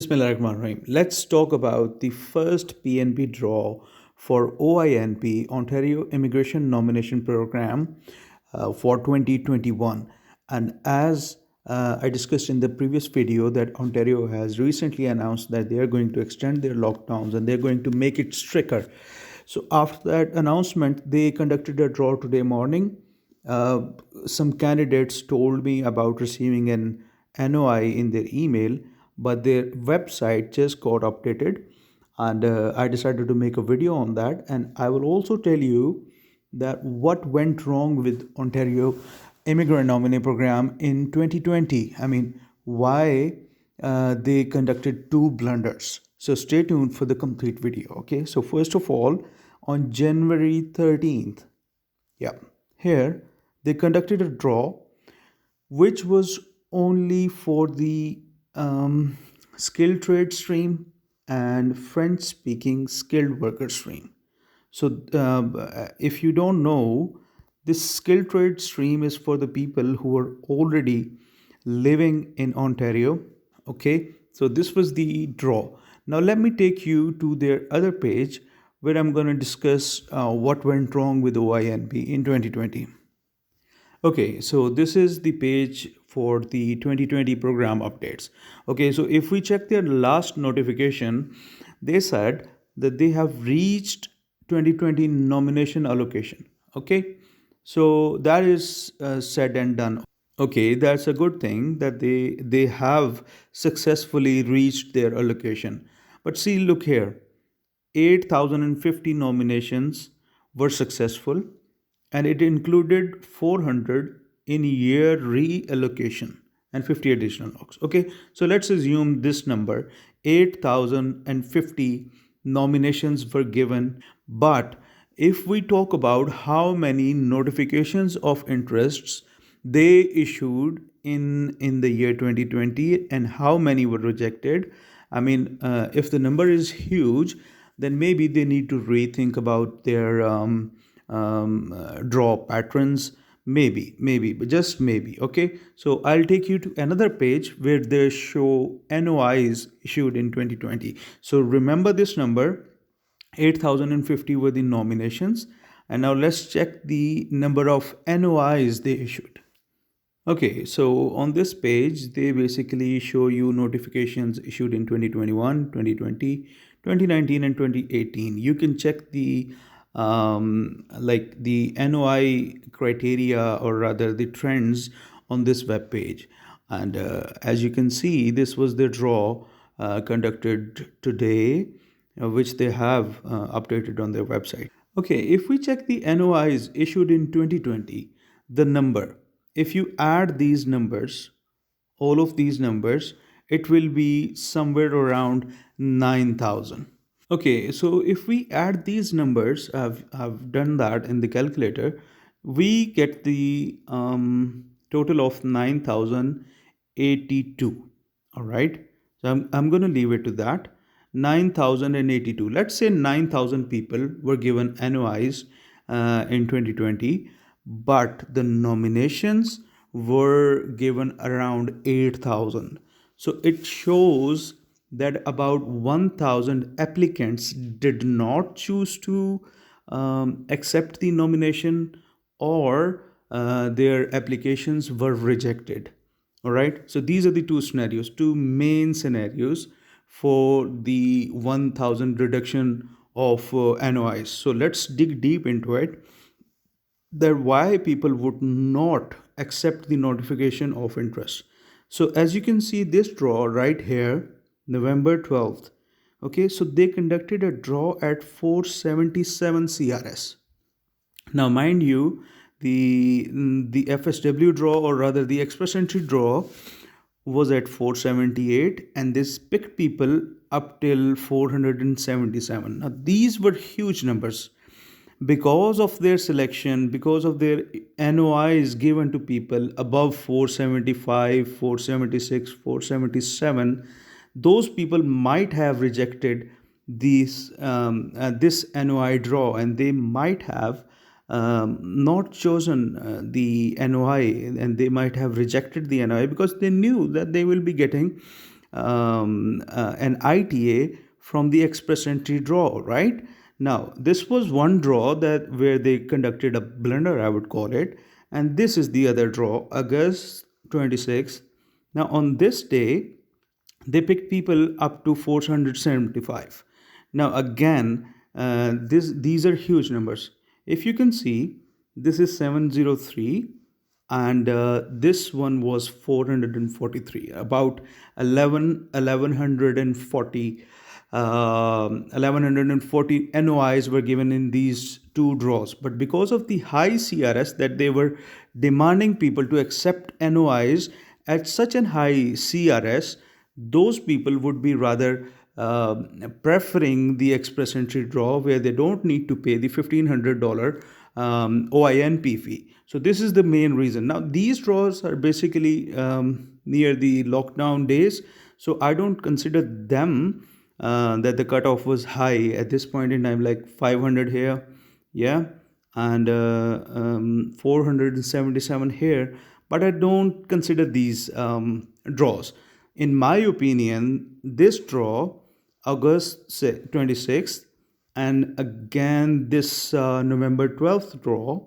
Bismillahirrahmanirrahim. Let's talk about the first PNP draw for OINP, Ontario Immigration Nomination Program, for 2021. And as I discussed in the previous video, that Ontario has recently announced that they are going to extend their lockdowns and they're going to make it stricter. So after that announcement, they conducted a draw today morning. Uh, some candidates told me about receiving an NOI in their email, but their website just got updated. And I decided to make a video on that. And I will also tell you that what went wrong with Ontario Immigrant Nominee Program in 2020. I mean, why they conducted two blunders. So stay tuned for the complete video. Okay. So first of all, on January 13th, yeah, here they conducted a draw which was only for the skilled trade stream and French speaking skilled worker stream. So, if you don't know, this skilled trade stream is for the people who are already living in Ontario. Okay, so this was the draw. Now, let me take you to their other page where I'm going to discuss what went wrong with OINP in 2020. Okay, so this is the page for the 2020 program updates. Okay, so if we check their last notification, they said that they have reached 2020 nomination allocation. Okay, so that is said and done. Okay, that's a good thing that they have successfully reached their allocation. But see, look here, 8,050 nominations were successful, and it included 400 in year reallocation and 50 additional logs. Okay, so let's assume this number, 8,050 nominations were given. But if we talk about how many notifications of interests they issued in the year 2020 and how many were rejected, I mean, if the number is huge, then maybe they need to rethink about their draw patterns. Maybe, but just maybe. Okay, so I'll take you to another page where they show NOIs issued in 2020. So remember this number, 8,050 were the nominations. And now let's check the number of NOIs they issued. Okay, so on this page, they basically show you notifications issued in 2021, 2020, 2019, and 2018. You can check the like the NOI criteria, or rather the trends, on this web page. And as you can see, this was the draw conducted today, which they have updated on their website. Okay, if we check the NOIs issued in 2020, the number, if you add these numbers, all of these numbers, it will be somewhere around 9,000. Okay, so if we add these numbers, I've done that in the calculator, we get the total of 9,082. All right, so I'm going to leave it to that. 9,082. Let's say 9,000 people were given NOIs in 2020, but the nominations were given around 8,000. So it shows that about 1,000 applicants did not choose to accept the nomination, or their applications were rejected. All right. So these are the two scenarios, two main scenarios for the 1,000 reduction of NOIs. So let's dig deep into it, that why people would not accept the notification of interest. So as you can see this draw right here, November 12th. Okay, so they conducted a draw at 477 CRS. Now, mind you, the FSW draw, or rather the express entry draw, was at 478, and this picked people up till 477. Now, these were huge numbers. Because of their selection, because of their NOIs given to people above 475, 476, 477, those people might have rejected this NOI draw, and they might have not chosen the NOI, and they might have rejected the NOI because they knew that they will be getting an ITA from the express entry draw, right? Now, this was one draw that where they conducted a blunder, I would call it, and this is the other draw, August 26th. Now, on this day, they picked people up to 475. Now again, these are huge numbers. If you can see, this is 703, and this one was 443, about 1140 NOIs were given in these two draws. But because of the high CRS that they were demanding people to accept NOIs at such an high CRS, those people would be rather preferring the express entry draw where they don't need to pay the $1,500 OINP fee. So this is the main reason. Now these draws are basically near the lockdown days, so I don't consider them that the cutoff was high at this point in time, like 500 here, yeah, and 477 here. But I don't consider these draws. In my opinion, this draw, August 26th, and again this November 12th draw,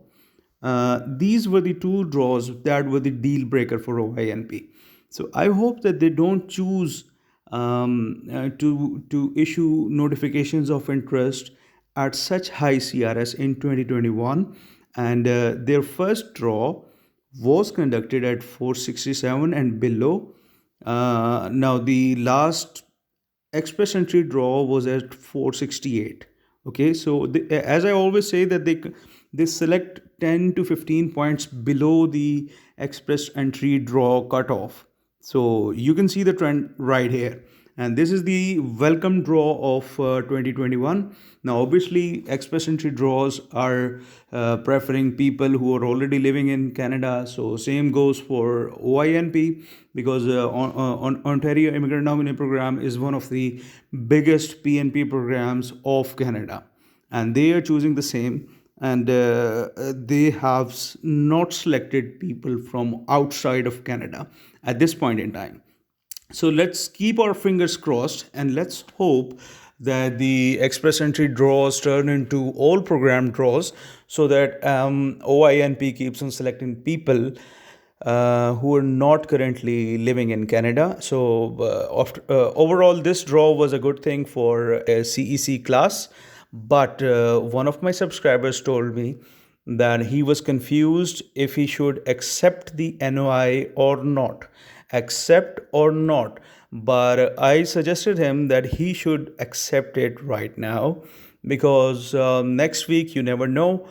these were the two draws that were the deal breaker for OINP. So I hope that they don't choose to issue notifications of interest at such high CRS in 2021. And their first draw was conducted at 467 and below. Now the last express entry draw was at 468. Okay, so as I always say that they select 10 to 15 points below the express entry draw cutoff. So you can see the trend right here, and this is the welcome draw of 2021. Now obviously express entry draws are preferring people who are already living in Canada, so same goes for OINP, because Ontario Immigrant Nominee Program is one of the biggest PNP programs of Canada, and they are choosing the same, and they have not selected people from outside of Canada at this point in time. So let's keep our fingers crossed, and let's hope that the express entry draws turn into all program draws, so that OINP keeps on selecting people who are not currently living in Canada. So overall, this draw was a good thing for a CEC class. But one of my subscribers told me that he was confused if he should accept the NOI or not. Accept or not. But I suggested him that he should accept it right now, because next week you never know.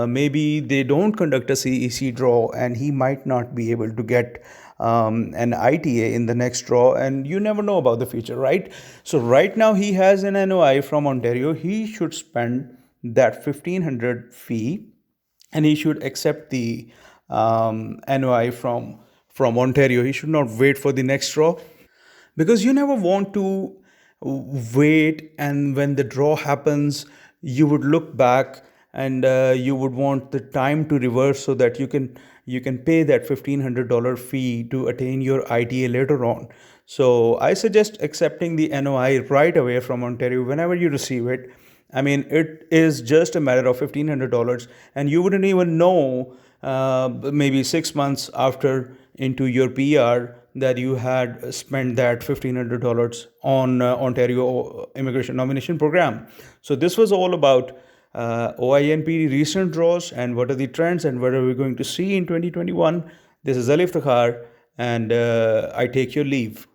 Maybe they don't conduct a CEC draw and he might not be able to get an ITA in the next draw, and you never know about the future, right? So right now he has an NOI from Ontario. He should spend that 1,500 fee, and he should accept the NOI from Ontario. He should not wait for the next draw, because you never want to wait, and when the draw happens you would look back, and you would want the time to reverse so that you can pay that $1,500 fee to attain your ITA later on. So I suggest accepting the NOI right away from Ontario whenever you receive it. I mean, it is just a matter of $1,500, and you wouldn't even know maybe 6 months after into your PR that you had spent that $1,500 on Ontario Immigration Nomination Program. So this was all about OINP recent draws and what are the trends and what are we going to see in 2021. This is Alif Takhar, and I take your leave.